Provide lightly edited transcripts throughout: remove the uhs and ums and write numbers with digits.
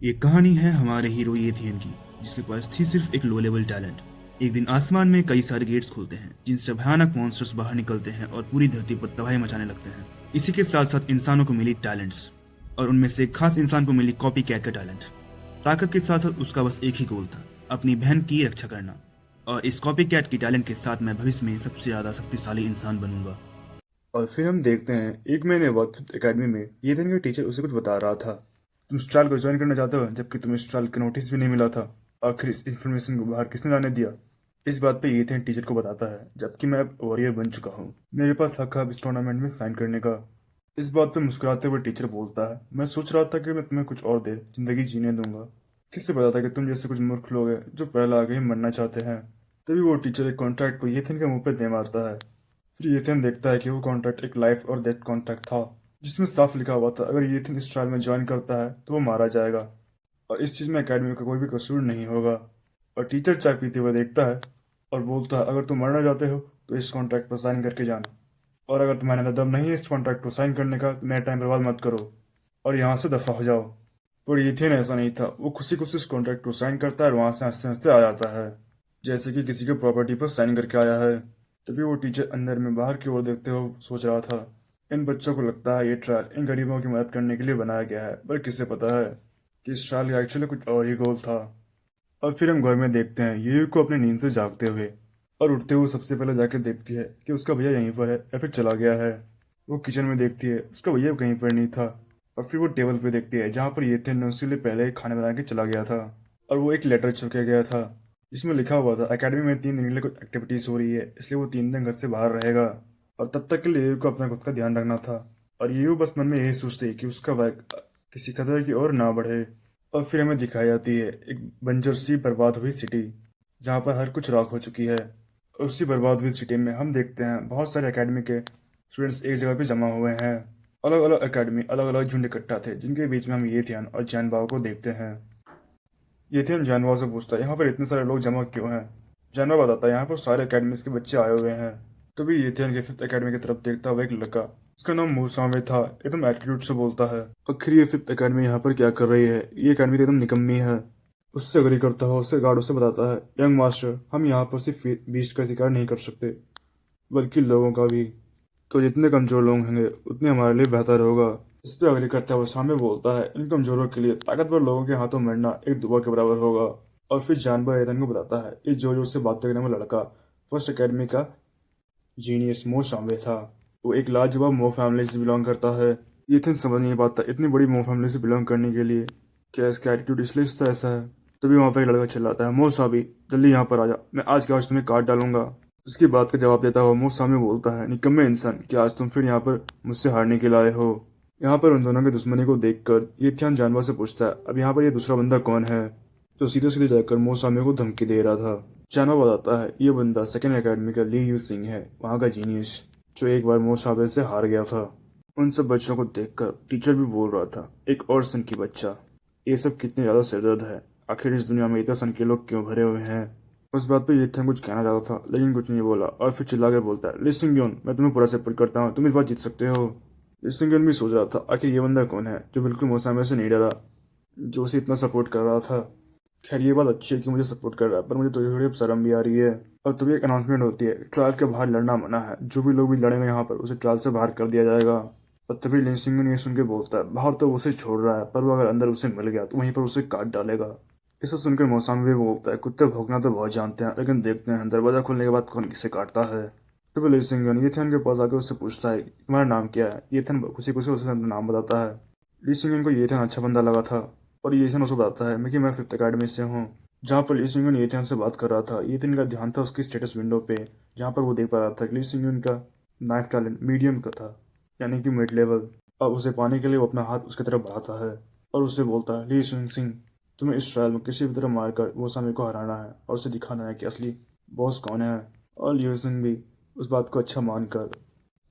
ये कहानी है हमारे हीरो एथियन की, जिसके पास थी सिर्फ एक लो लेवल टैलेंट। एक दिन आसमान में कई सारे गेट्स खुलते हैं, जिनसे भयानक मॉन्स्टर्स बाहर निकलते हैं और पूरी धरती पर तबाही मचाने लगते हैं। इसी के साथ साथ इंसानों को मिली टैलेंट्स, और उनमें से एक खास इंसान को मिली कॉपी कैट का टैलेंट। ताकत के साथ साथ उसका बस एक ही गोल था, अपनी बहन की रक्षा करना। और इस कॉपी कैट की टैलेंट के साथ मैं भविष्य में सबसे ज्यादा शक्तिशाली इंसान बनूंगा। और फिर हम देखते हैं, एक महीने बाद फिफ्थ एकेडमी में एथन का टीचर उसे कुछ बता रहा था। तुम इस ट्रायल को ज्वाइन करना चाहते हो, जबकि तुम्हें इस ट्रायल का नोटिस भी नहीं मिला था। आखिर इस इन्फॉर्मेशन को बाहर किसने लाने दिया? इस बात पे एथन टीचर को बताता है, जबकि मैं अब वॉरियर बन चुका हूँ, मेरे पास हक है अब इस टूर्नामेंट में साइन करने का। इस बात पे मुस्कुराते हुए टीचर बोलता है, मैं सोच रहा था कि मैं तुम्हें कुछ और देर जिंदगी जीने दूंगा। किससे पता था कि तुम जैसे कुछ मूर्ख लोग हैं जो पहले आगे ही मरना चाहते हैं। तभी वो टीचर एक कॉन्ट्रैक्ट को एथन के मुंह पे दे मारता है। फिर एथन देखता है कि वो कॉन्ट्रैक्ट एक लाइफ और डेथ कॉन्ट्रैक्ट था, जिसमें साफ लिखा हुआ था अगर एथन इस ट्रायल में ज्वाइन करता है तो वो मारा जाएगा, और इस चीज़ में एकेडमी का कोई भी कसूर नहीं होगा। और टीचर चाय पीते हुए देखता है और बोलता है, अगर तुम मरना चाहते हो तो इस कॉन्ट्रैक्ट पर साइन करके जाना, और अगर तुम्हारे अंदर दम नहीं है इस कॉन्ट्रैक्ट को साइन करने का तो मेरा टाइम बर्बाद मत करो और यहाँ से दफा हो जाओ। पर एथन ऐसा नहीं था, वो खुशी खुशी इस कॉन्ट्रैक्ट को साइन करता है और वहाँ से हंसते हंसते आ जाता है, जैसे कि किसी के प्रॉपर्टी पर साइन करके आया है। तभी वो टीचर अंदर में बाहर की ओर देखते हुए सोच रहा था, इन बच्चों को लगता है ये ट्रायल इन गरीबों की मदद करने के लिए बनाया गया है, पर किसे पता है कि इस ट्रायल का एक्चुअली कुछ और ही गोल था। और फिर हम घर में देखते हैं यूयू को अपनी नींद से जागते हुए, और उठते हुए सबसे पहले जाके देखती है कि उसका भैया यहीं पर है या फिर चला गया है। वो किचन में देखती है, उसका भैया कहीं पर नहीं था। और फिर वो टेबल पे देखती है जहाँ पर ये थे ने उसके लिए पहले खाने बना के चला गया था, और वो एक लेटर छुपके गया था जिसमें लिखा हुआ था एकेडमी में 3 दिन के लिए कुछ एक्टिविटीज हो रही है, इसलिए वो 3 दिन घर से बाहर रहेगा। और तब तक के लिए यूयू को अपना खुद का ध्यान रखना था, और यूयू बस मन में यही सोचती है कि उसका बैग किसी खतरे की ओर ना बढ़े। और फिर हमें दिखाई जाती है एक बंजर सी बर्बाद हुई सिटी, जहाँ पर हर कुछ राख हो चुकी है। और उसी बर्बाद हुई सिटी में हम देखते हैं बहुत सारे एकेडमी के स्टूडेंट्स एक जगह पे जमा हुए हैं। अलग अलग एकेडमी अलग अलग झुंड इकट्ठा थे, जिनके बीच में हम येथियन और जैनबाओ को देखते हैं। येथियन जैनबाओ से पूछता है, यहाँ पर इतने सारे लोग जमा क्यों हैं? जैनबा बताता है, यहाँ पर सारे एकेडमीज के बच्चे आए हुए हैं। तभी येथियन के फिफ्थ एकेडमी की तरफ देखता हुआ एक लड़का, उसका नाम मूसावे था, एकदम एटीट्यूड से बोलता है, आखिर ये फिफ्थ एकेडमी यहाँ पर क्या कर रही है? ये एकेडमी तो एकदम निकम्मी है। उससे अग्री करता है, उससे गार्ड उसे बताता है, यंग मास्टर, हम यहाँ पर सिर्फ बीस्ट का शिकार नहीं कर सकते, बल्कि लोगों का भी। तो जितने कमजोर लोग होंगे उतने हमारे लिए बेहतर होगा। इस पे अग्री करता हुआ सामने बोलता है, इन कमजोरों के लिए ताकतवर लोगों के हाथों मरना एक दुआ के बराबर होगा। और फिर जानवर एथन को बताता है, ये जो से बात करने वाला लड़का फर्स्ट एकेडमी का जीनियस मो शांबे था। वो एक लाजवाब मो फैमिली से बिलोंग करता है। एथन समझ नहीं पाता इतनी बड़ी मो फैमिली से बिलोंग करने के लिए क्या इसका एटीट्यूड इसलिए इस तरह ऐसा है। तभी वहाँ पर एक लड़का चिल्लाता है, मो साबी, जल्दी यहाँ पर आ जा, मैं आज के आज तुम्हें काट डालूंगा। उसकी बात का जवाब देता हुआ मोसामी बोलता है, निकम्मे इंसान, क्या आज तुम फिर यहाँ पर मुझसे हारने के लाए हो? यहाँ पर उन दोनों की दुश्मनी को देखकर ये ध्यान जानवर से पूछता है, अब यहाँ पर ये दूसरा बंदा कौन है जो सीधे सीधे जाकर मोसामी को धमकी दे रहा था? जानवर बताता है, ये बंदा सेकेंड एकेडमी का ली यू सिंह है, वहाँ का जीनियस, जो एक बार मोसाबे से हार गया था। उन सब बच्चों को देखकर टीचर भी बोल रहा था, एक और सन की बच्चा, ये सब कितने ज्यादा सिरदर्द है, आखिर इस दुनिया में इतने सन के लोग क्यों भरे हुए हैं? उस बात पे येथन कुछ कहना चाहता था, लेकिन कुछ नहीं बोला, और फिर चिल्ला के बोलता है, लिसिंगियन, मैं तुम्हें पूरा सपोर्ट करता हूँ, तुम इस बार जीत सकते हो। लिसिंगियन भी सोच रहा था, आखिर ये बंदा कौन है जो बिल्कुल मोसामे से नहीं डरा, जो उसे इतना सपोर्ट कर रहा था। खैर ये बात अच्छी है कि मुझे सपोर्ट कर रहा है, पर मुझे थोड़ी थोड़ी अब शर्म भी आ रही है। और तभी एक अनाउंसमेंट होती है, ट्रायल के बाहर लड़ना मना है, जो भी लोग भी लड़ेंगे यहाँ पर उसे ट्रायल से बाहर कर दिया जाएगा। और तभी लिसिंगियन ये सुन के बोलता है, बाहर तो उसे छोड़ रहा है, पर वो अगर अंदर उसे मिल गया तो वहीं पर उसे काट डालेगा। इसे सुनकर मौसम भी बोलता है, कुत्ते भौंकना तो बहुत जानते हैं, लेकिन देखते हैं दरवाजा खोलने के बाद कौन किसे काटता है। तो ली सिंगन येथन के पास आकर उससे पूछता है, तुम्हारा नाम क्या है? येथन खुशी खुशी उसे अपना नाम बताता है। ली सिंगन को येथन अच्छा बंदा लगा था, और येथन उसे बताता है मैं फिफ्थ अकेडमी से हूँ। जहाँ पर ली सिंगन येथन से बात कर रहा था, येथन का ध्यान था उसकी स्टेटस विंडो पे, जहाँ पर वो देख पा रहा था कि ली सिंगन का नाइफ टैलेंट मीडियम का था, यानी कि मिड लेवल। अब उसे पाने के लिए वो अपना हाथ उसकी तरफ बढ़ाता है और उससे बोलता है, ली सिंह, तुम्हें इस ट्रायल में किसी भी तरह मारकर मोसामी को हराना है और उसे दिखाना है कि असली बॉस कौन है। और लियो सिंह भी उस बात को अच्छा मानकर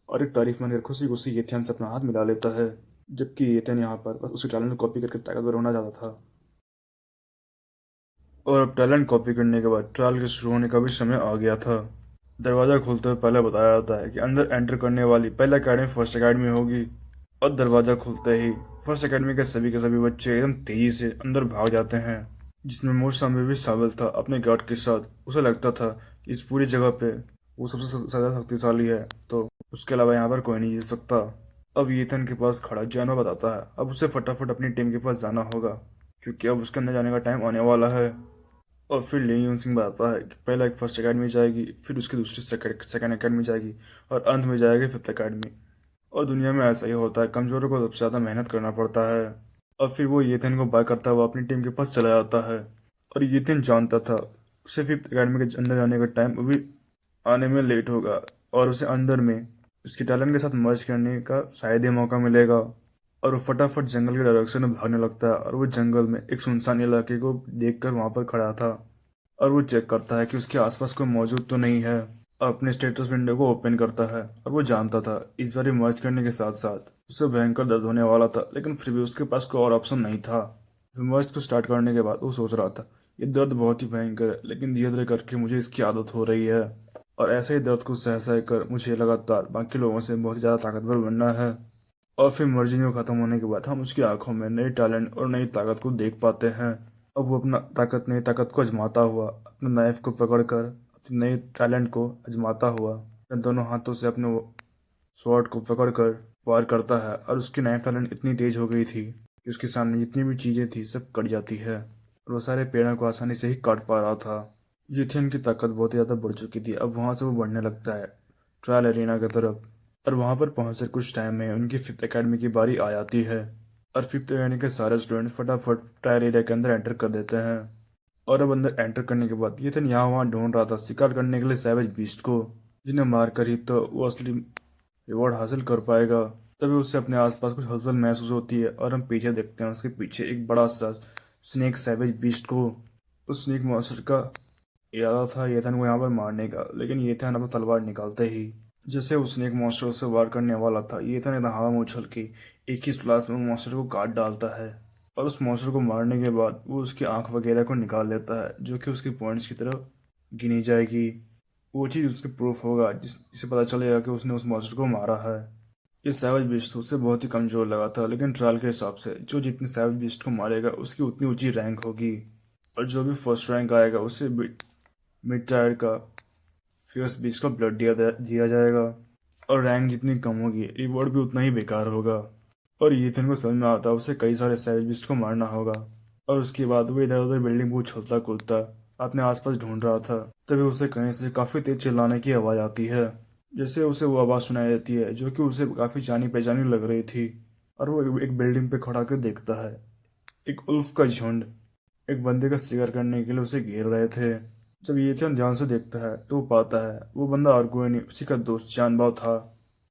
और एक तारीफ मानकर खुशी खुशी येथियन से अपना हाथ मिला लेता है, जबकि येथियन यहाँ पर बस उसके टैलेंट को कॉपी करके ताकतवर होना चाहता था। और अब टैलेंट कॉपी करने के बाद ट्रायल के शुरू होने का भी समय आ गया था। दरवाजा खोलते हुए पहले बताया जाता है कि अंदर एंटर करने वाली पहला अकेडमी फर्स्ट अकेडमी होगी, और दरवाज़ा खुलते ही फर्स्ट एकेडमी के सभी बच्चे एकदम तेजी से अंदर भाग जाते हैं, जिसमें मोरसामे भी शामिल था अपने गार्ड के साथ। उसे लगता था कि इस पूरी जगह पे वो सबसे ज़्यादा शक्तिशाली है, तो उसके अलावा यहाँ पर कोई नहीं जीत सकता। अब ईथन के पास खड़ा जानवर बताता है अब उसे फटाफट अपनी टीम के पास जाना होगा, क्योंकि अब उसके अंदर जाने का टाइम आने वाला है। और फिर ली यून सिंह बताता है कि पहला एक फर्स्ट एकेडमी जाएगी, फिर उसकी दूसरी सेकंड एकेडमी जाएगी, और अंत में जाएगी फिफ्थ एकेडमी। और दुनिया में ऐसा ही होता है, कमजोरों को सबसे ज़्यादा मेहनत करना पड़ता है। और फिर वो येथन को बाय करता हुआ अपनी टीम के पास चला जाता है। और येथन जानता था उसे फिफ्थ एकेडमी के अंदर जाने का टाइम अभी आने में लेट होगा, और उसे अंदर में उसके टैलेंट के साथ मर्ज करने का शायद ही मौका मिलेगा। और वो फटाफट जंगल के डायरेक्शन में भागने लगता है, और वो जंगल में एक सुनसान इलाके को देखकर वहां पर खड़ा था, और वो चेक करता है कि उसके आसपास कोई मौजूद तो नहीं है। अपने स्टेटस विंडो को ओपन करता है, और वो जानता था इस बार मर्ज करने के साथ साथ उसे भयंकर दर्द होने वाला था, लेकिन फिर भी उसके पास कोई और ऑप्शन नहीं था। मर्ज को स्टार्ट करने के बाद वो सोच रहा था ये दर्द बहुत ही भयंकर है, लेकिन धीरे धीरे करके मुझे इसकी आदत हो रही है, और ऐसे ही दर्द को सह सह कर मुझे लगातार बाकी लोगों से बहुत ज़्यादा ताकतवर बनना है। और फिर मर्जिंग को खत्म होने के बाद हम उसकी आंखों में नई टैलेंट और नई ताकत को देख पाते हैं। अब वो अपना नई ताकत को आजमाता हुआ अपने नाइफ को पकड़कर अपनी नई टैलेंट को आजमाता हुआ अपने दोनों हाथों से अपने स्वॉर्ड को पकड़कर वार करता है, और उसकी नाइफ टैलेंट इतनी तेज हो गई थी कि उसके सामने जितनी भी चीजें थी सब कट जाती है, और वो सारे पेड़ों को आसानी से ही काट पा रहा था। जिथियन की ताकत बहुत ही ज़्यादा बढ़ चुकी थी। अब वहाँ से वो बढ़ने लगता है ट्रायल एरिना की तरफ, और वहाँ पर पहुँचकर कुछ टाइम में उनकी फिफ्थ एकेडमी की बारी आ जाती है, और फिफ्थ एकेडमी के सारे स्टूडेंट्स फटाफट ट्रायल एरिया के अंदर एंटर कर देते हैं। और अब अंदर एंटर करने के बाद येथन यहाँ वहाँ ढूंढ रहा था शिकार करने के लिए सैवेज बीस्ट को, जिन्हें मार कर ही तो वो असली रिवॉर्ड हासिल कर पाएगा। तभी उसे अपने आसपास कुछ हलचल महसूस होती है, और हम पीछे देखते हैं उसके पीछे एक बड़ा सा स्नेक सैवेज बीस्ट को। उस स्नेक मॉन्स्टर का इरादा था येथन को यहाँ पर मारने का, लेकिन येथन अपना तलवार निकालते ही जैसे उस स्नेक मॉन्स्टर से वार करने वाला था, येथन एकदम हवा में उछल के एक ही स्प्लाश में मॉन्स्टर को काट डालता है। और उस मॉन्स्टर को मारने के बाद वो उसकी आंख वगैरह को निकाल लेता है, जो कि उसके पॉइंट्स की तरफ गिनी जाएगी। वो चीज़ उसके प्रूफ होगा जिससे पता चलेगा कि उसने उस मॉन्स्टर को मारा है। ये सैवेज बीस्ट उसे बहुत ही कमजोर लगा था, लेकिन ट्रायल के हिसाब से जो जितनी सैवेज बीस्ट को मारेगा उसकी उतनी ऊंची रैंक होगी, और जो भी फर्स्ट रैंक आएगा उसे मिड टायर का फियर्स बीस्ट का ब्लड दिया जाएगा, और रैंक जितनी कम होगी रिवॉर्ड भी उतना ही बेकार होगा। और ईथन को समझ में आता है उसे कई सारे सैवेज बीस्ट को मारना होगा। और उसके बाद वो इधर उधर बिल्डिंग को उछलता कूदता अपने आसपास ढूंढ रहा था, तभी उसे कहीं से काफी तेज चिल्लाने की आवाज आती है। जैसे उसे वो आवाज सुनाई देती है जो कि उसे काफी जानी पहचानी लग रही थी, और वो एक बिल्डिंग पे खड़ा कर देखता है एक उल्फ का झुंड एक बंदे का शिकार करने के लिए उसे घेर रहे थे। जब येथन ध्यान से देखता है तो वो पाता है वो बंदा और कोई नहीं उसी का दोस्त जानबाव था।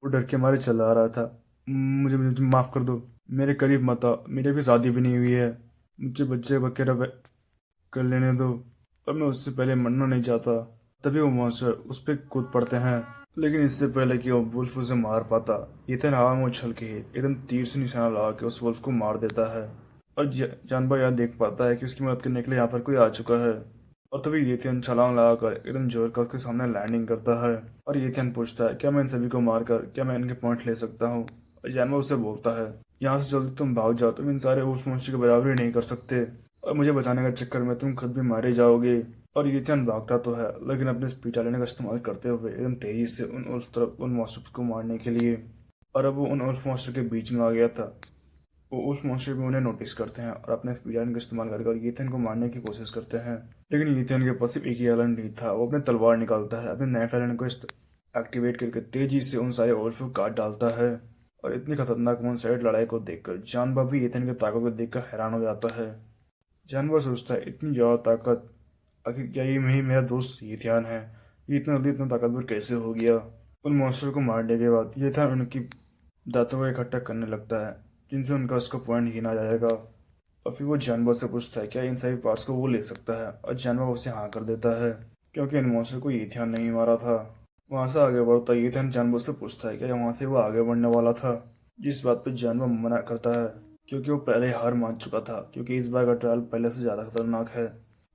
वो डर के मारे चला आ रहा था। मुझे माफ कर दो, मेरे करीब मत आओ, मेरी भी शादी भी नहीं हुई है, मुझे बच्चे वगैरह कर लेने दो। पर मैं उससे पहले मरना नहीं चाहता। तभी वो मॉन्स्टर उस पर कूद पड़ते हैं, लेकिन इससे पहले कि वो वुल्फ उसे मार पाता येथन हवा में उछल के एकदम तीर से निशाना लगा के उस वुल्फ को मार देता है। और जानवर यह देख पाता है कि उसकी मदद करने के लिए यहाँ पर कोई आ चुका है, और तभी येथियन छलांग लगाकर एकदम जोर कर उसके सामने लैंडिंग करता है। और येथियन पूछता है क्या मैं इन सभी को मारकर क्या मैं इनके पॉइंट ले सकता हूँ। और जानवर उसे बोलता है यहाँ से जल्दी तुम भाग जाओ, तुम इन सारे उस मनुष्य की बराबरी नहीं कर सकते, और मुझे बचाने का चक्कर में तुम खुद भी मारे जाओगे। और येथियन भागता तो है, लेकिन अपने स्पीड लेने का इस्तेमाल करते हुए एकदम तेजी से उन मॉन्स्टर्स को मारने के लिए। और अब वो उन उल्फ मॉन्स्टर के बीच में आ गया था। वो उस मॉन्स्टर भी उन्हें नोटिस करते हैं और अपने स्पीड का इस्तेमाल करके येथन को मारने की कोशिश करते हैं, लेकिन येथन के पास सिर्फ एक ही एलन नहीं था। वो अपने तलवार निकालता है, अपने नाइफ एलन को एक्टिवेट करके तेजी से उन सारे ओल्फ को काट डालता है। और इतनी खतरनाक वन साइड लड़ाई को देखकर जानवर भी येथन की ताकत को देखकर हैरान हो जाता है। जानवर सोचता है इतनी ज्यादा ताकत, आखिर क्या ये ही मेरा दोस्त येथन है, ये इतना जल्दी इतना ताकतवर कैसे हो गया। उन मॉन्स्टर को मारने के बाद येथन उनकी दांतों को इकट्ठा करने लगता है, जिनसे उनका उसका पॉइंट गिना जाएगा। और फिर वो जानवर से पूछता है क्या इन सभी पार्ट्स को वो ले सकता है, और जानवर उसे हाँ कर देता है, क्योंकि इन मॉन्स्टर को येथन नहीं मारा था। वहां से आगे बढ़ता येथन जानवर से पूछता है क्या वहां से वो आगे बढ़ने वाला था, जिस बात पे जानवर मना करता है, क्योंकि वो पहले हार मान चुका था, क्योंकि इस बार का ट्रायल पहले से ज्यादा खतरनाक है।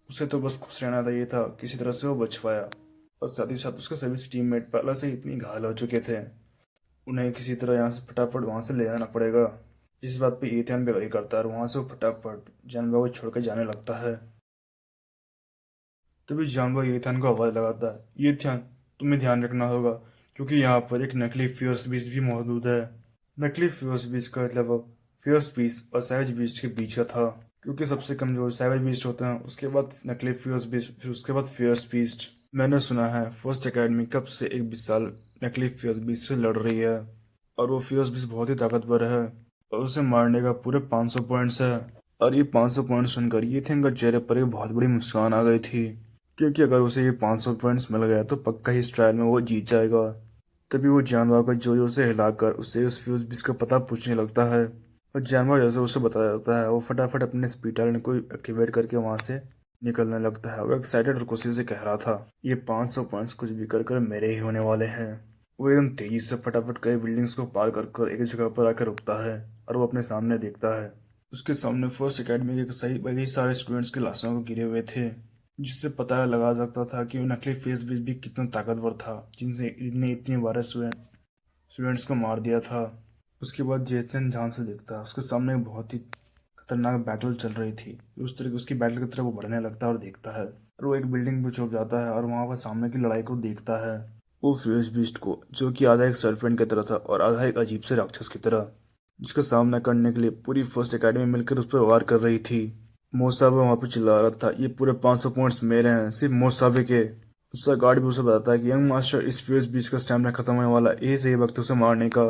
उसे तो बस खुश रहना था, ये था किसी तरह से वो बच पाया, और साथ ही साथ उसके सभी टीममेट पहले से इतनी घायल हो चुके थे। उन्हें किसी तरह यहाँ से फटाफट वहाँ से ले जाना पड़ेगा। जिस बात पे एथियन भी वही करता है और वहाँ से वो फटाफट जानवर को छोड़ के जाने लगता है। तभी जानवर एथियन को आवाज़ लगाता है, एथियन तुम्हें ध्यान रखना होगा क्योंकि यहाँ पर एक नकली फियर्स बीस्ट भी मौजूद है। नकली फियर्स बीस्ट का मतलब फियर्स बीस्ट और सैवेज बीस्ट के बीच का था, क्योंकि सबसे कमजोर सैवेज बीस्ट होते हैं, उसके बाद नकली फियर्स बीस्ट, फिर उसके बाद फियर्स बीस्ट। मैंने सुना है फर्स्ट एकेडमी कब से एक 20 साल नकली फियर्स बीस्ट से लड़ रही है और वो फियर्स बीस्ट बहुत ही ताकतवर है और उसे मारने का पूरे 500 पॉइंट्स है। और ये 500 पॉइंट्स सुनकर एथियन के चेहरे पर एक बहुत बड़ी मुस्कान आ गई थी, क्योंकि अगर उसे ये 500 पॉइंट्स मिल गया तो पक्का ही इस ट्रायल में वो जीत जाएगा। तभी वो जानवर को जोर जोर से हिलाकर उससे उस फ्यूज बीस्ट का पता पूछने लगता है और जानवर जैसे उसे बताया जाता है वो फटाफट अपने स्पीड टैलेंट को एक्टिवेट करके वहाँ से निकलने लगता है। वो एक्साइटेड और खुशी से कह रहा था, ये 500 पॉइंट्स कुछ भी कर कर मेरे ही होने वाले हैं। वो एकदम तेजी से फटाफट कई बिल्डिंग्स को पार कर एक जगह पर आकर रुकता है और वो अपने सामने देखता है। उसके सामने फर्स्ट एकेडमी के कई सारे स्टूडेंट्स के लाशों को गिरे हुए थे, जिससे पता लगा सकता था कि वो नकली फेस बीस्ट भी कितना ताकतवर था, जिसने इतने 12 स्टूडेंट्स को मार दिया था। उसके बाद जेसन ध्यान से देखता, उसके सामने एक बहुत ही खतरनाक बैटल चल रही थी। उस तरह उसकी बैटल की तरफ वो बढ़ने लगता है और देखता है और वो एक बिल्डिंग पे छुप जाता है और वहाँ पर सामने की लड़ाई को देखता है। वो फेस बीस्ट को, जो कि आधा एक सर्पेंट की तरह था और आधा एक अजीब से राक्षस की तरह, जिसका सामना करने के लिए पूरी फर्स्ट एकेडमी मिलकर उस पर वार कर रही थी। मोसाबे वहाँ पे चिल्ला रहा था, ये पूरे 500 पॉइंट्स मेरे हैं, सिर्फ मोसाबे के। उसका गार्ड भी उसे बताता है कि यंग मास्टर, इस फ्यूज बीच का स्टैमिना खत्म होने वाला, यही सही वक्त उसे मारने का।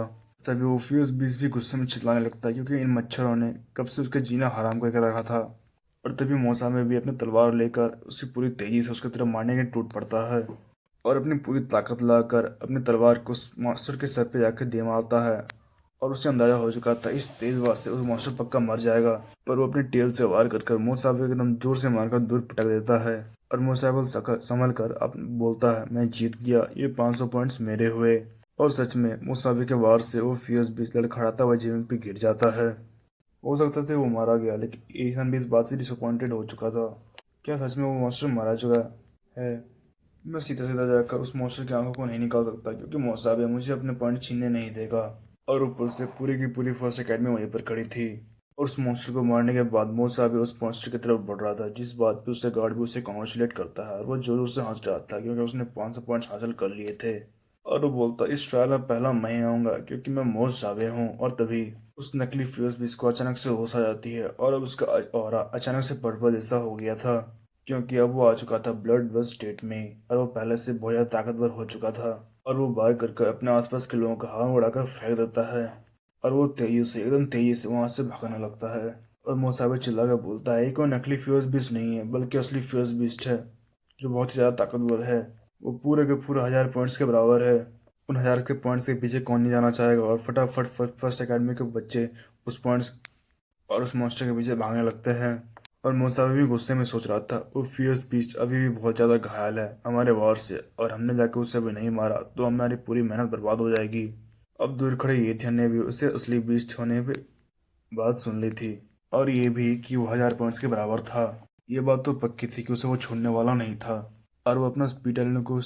तभी वो फ्यूज बीच भी गुस्से में चिल्लाने लगता है, क्योंकि इन मच्छरों ने कब से उसका जीना हराम करके रखा था। और तभी मोसाबे भी अपनी तलवार लेकर उसे पूरी तेजी से उसकी तरफ मारने के टूट पड़ता है और अपनी पूरी ताकत लगाकर अपनी तलवार को उस मास्टर के सर पे जाकर दे मारता है। और उसे अंदाजा हो चुका था इस तेज वार से उस मास्टर पक्का मर जाएगा, पर वो अपनी टेल से वार कर मोसाबे को एकदम जोर से मारकर दूर पटक देता है। और मोसाबे संभल कर बोलता है, मैं जीत गया, ये 500 पॉइंट्स मेरे हुए। और सच में मोसाबे के वार से वो फियर्स बीच लड़खड़ाता हुआ जमीन पे गिर जाता है। हो सकता था वो मारा गया, लेकिन एथन भी इस बात से डिसअपॉइंटेड हो चुका था। क्या सच में वो मास्टर मारा चुका है? मैं सीधा सीधा जाकर उस मास्टर की आंखों को नहीं निकाल सकता, क्योंकि मोसाबे मुझे अपने पॉइंट छीनने नहीं देगा। और ऊपर से पूरी की पूरी फर्स्ट एकेडमी वहीं पर खड़ी थी और उस मॉन्स्टर को मारने के बाद मोसाबे उस मॉन्स्टर की तरफ बढ़ रहा था, जिस बात पे उससे गार्ड भी उसे कॉन्ग्रेचुलेट करता है और वो जोर से हंस रहा था, क्योंकि उसने 500 पॉइंट्स हासिल कर लिए थे। और वो बोलता, इस ट्रायल में पहला मैं आऊँगा क्योंकि मैं मोसाबे हूँ। और तभी उस नकली फ्यूज बीस्ट को अचानक से होश आ जाती है और अब उसका ऑरा अचानक से पर्पल जैसा हो गया था, क्योंकि अब वो आ चुका था ब्लड बस्ट स्टेट में और वो पहले से बहुत ज़्यादा ताकतवर हो चुका था। और वो बाहर करके अपने आसपास के लोगों का हवा में उड़ाकर फेंक देता है और वो एकदम तेजी से वहाँ से भागने लगता है। और मोसाबे चिल्लाकर बोलता है, कोई नकली फ्यूज बीस्ट नहीं है, बल्कि असली फ्यूज बीस्ट है, जो बहुत ही ज़्यादा ताकतवर है। वो पूरे के पूरे 1000 पॉइंट्स के बराबर है। उन 1000 के पॉइंट्स के पीछे कौन नहीं जाना चाहेगा। और फटाफट फर्स्ट एकेडमी के बच्चे उस पॉइंट्स और उस मॉन्स्टर के पीछे भागने लगते हैं। और मोसाबे भी गुस्से में सोच रहा था, वो फियर्स बीस्ट अभी भी बहुत ज़्यादा घायल है हमारे वार से, और हमने जाकर उसे भी नहीं मारा तो हमारी पूरी मेहनत बर्बाद हो जाएगी। अब दूर खड़े एथियन ने भी उसे असली बीस्ट होने पे बात सुन ली थी, और ये भी कि वो 1000 पॉइंट्स के बराबर था। ये बात तो पक्की थी कि उसे वो छोड़ने वाला नहीं था। और वो अपना स्पीड टैलेंट को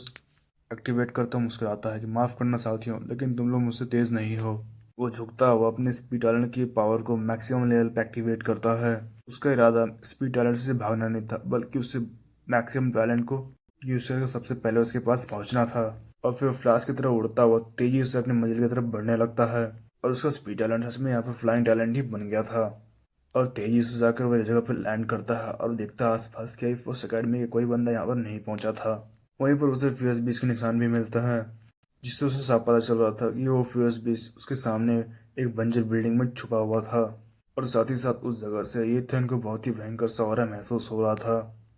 एक्टिवेट करता मुस्कुराता है कि माफ़ करना साथियों, लेकिन तुम लोग मुझसे तेज़ नहीं हो। वो झुकता हुआ अपने स्पीड टैलेंट की पावर को मैक्सिमम लेवल पे एक्टिवेट करता है। उसका इरादा स्पीड टैलेंट से भागना नहीं था, बल्कि उससे मैक्सिमम टैलेंट को यूज करके सबसे पहले उसके पास पहुंचना था। और फिर फ्लैश की तरफ उड़ता हुआ तेजी से अपनी मंजिल की तरफ बढ़ने लगता है। और उसका स्पीड टैलेंट सच में यहाँ पर फ्लाइंग टैलेंट ही बन गया था। और तेजी से जाकर वह जगह पर लैंड करता है और देखता है आसपास के फर्स्ट एकेडमी के कोई बंदा यहाँ पर नहीं पहुंचा था। वहीं पर उसे फ्यूज बीस्ट के निशान भी मिलता है, जिससे उसे साफ पता चल रहा था कि वो फ्यूज बीस्ट उसके सामने एक बंजर बिल्डिंग में छुपा हुआ था। और साथ ही साथ उस जगह से एथियन को बहुत ही भयंकर सा ऑरा महसूस हो रहा था।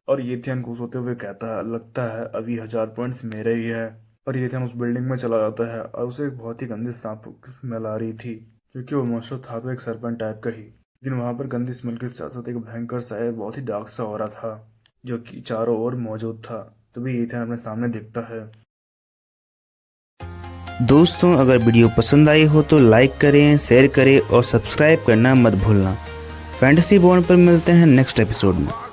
और एथियन को सोते हुए कहता है, लगता है अभी 1000 पॉइंट्स मेरे ही है। और एथियन उस बिल्डिंग में चला जाता है और उसे एक बहुत ही गंदी सांप स्मेल आ रही थी, क्योंकि वो मॉन्स्टर था तो एक सरपेंट टाइप का ही, लेकिन वहाँ पर गंदी स्मेल के साथ साथ एक भयंकर सा बहुत ही डार्क सा ऑरा था जो कि चारों ओर मौजूद था। तभी एथियन अपने सामने देखता है। दोस्तों, अगर वीडियो पसंद आई हो तो लाइक करें, शेयर करें और सब्सक्राइब करना मत भूलना। फैंटेसी बॉन्ड पर मिलते हैं नेक्स्ट एपिसोड में।